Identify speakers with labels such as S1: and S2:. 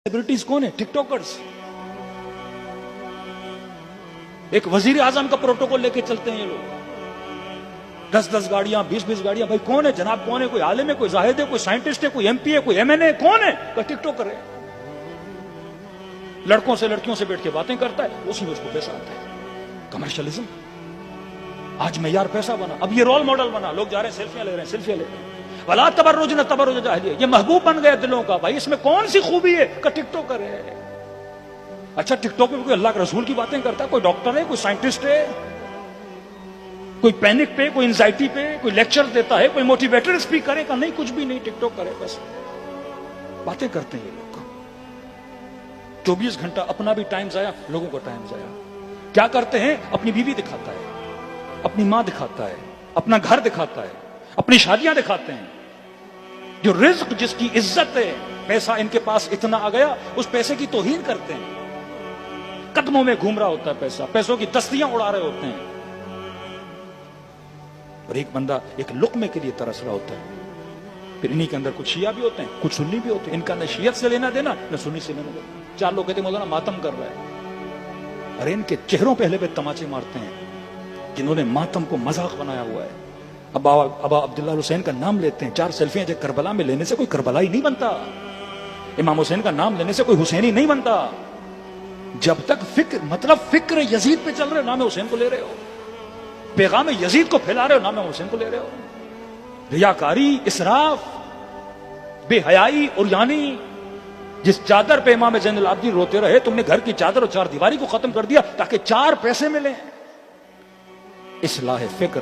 S1: Celebrities कौन है? TikTokers. एक वजीर आजम का प्रोटोकॉल लेके चलते हैं ये लोग, 10-10 गाड़ियां, 20-20 गाड़ियां। भाई कौन है जनाब? कौन है? कोई आलिम है, कोई जाहिद है, कोई साइंटिस्ट है, कोई एमपी है, कोई एमएनए है? कौन है? कोई टिकटॉकर है। लड़कों से लड़कियों से बैठ के बातें करता है, उसी में उसको पैसा आता है। कमर्शियलिज्म। आज मैयार पैसा बना, अब ये रोल मॉडल बना। लोग जा रहे हैं सेल्फियां ले रहे हैं, सेल्फियां ले रहे हैं। वला तबर्रुज न तबर्रुज जाहिलिया, ये महबूब बन गया दिलों का। भाई इसमें कौन सी खूबी है? का टिकटॉकर है। अच्छा टिकटॉक में कोई अल्लाह के रसूल की बातें करता है, कोई डॉक्टर है, कोई साइंटिस्ट है, कोई पैनिक पे, कोई एंजाइटी पे, कोई लेक्चर देता है, कोई मोटिवेटर स्पीकर है? का नहीं, कुछ भी नहीं, टिकटॉक करे, बस बातें करते हैं ये लोग। 24 घंटा अपना भी टाइम जाया, लोगों का टाइम जाया। क्या करते हैं? अपनी बीवी दिखाता है, अपनी मां दिखाता है, अपना घर दिखाता है, अपनी शादियां दिखाते हैं। जो रिज्क, जिसकी इज्जत है, पैसा इनके पास इतना आ गया, उस पैसे की तौहीन करते हैं। कदमों में घूम रहा होता है पैसा, पैसों की दस्तियां उड़ा रहे होते हैं। और एक बंदा एक लुक्मे के लिए तरस रहा होता है। फिर इन्हीं के अंदर कुछ शिया भी होते हैं, कुछ सुन्नी भी होते हैं। इनका न शियत से लेना देना, न सुन्नी से लेना देना। 4 लोग कहते हैं मौलाना मातम कर रहा है। अरे इनके चेहरों पहले पे तमाचे मारते हैं जिन्होंने मातम को मजाक बनाया हुआ है। अबा अब्दुल्ला हुसैन का नाम लेते हैं। 4 सेल्फियां जो करबला में लेने से कोई करबलाई नहीं बनता। इमाम हुसैन का नाम लेने से कोई हुसैनी नहीं बनता। जब तक फिक्र यजीद पे चल रहे हो, नाम हुसैन को ले रहे हो। पैगाम यजीद को फैला रहे हो, नाम हुसैन को ले रहे हो। रियाकारी, इसराफ, बेहयाई और यानी जिस चादर पे इमाम ज़ैनुल आबिदीन रोते रहे, तुमने घर की चादर और 4 दीवारी को खत्म कर दिया ताकि 4 पैसे मिले। इस्लाह फिक्र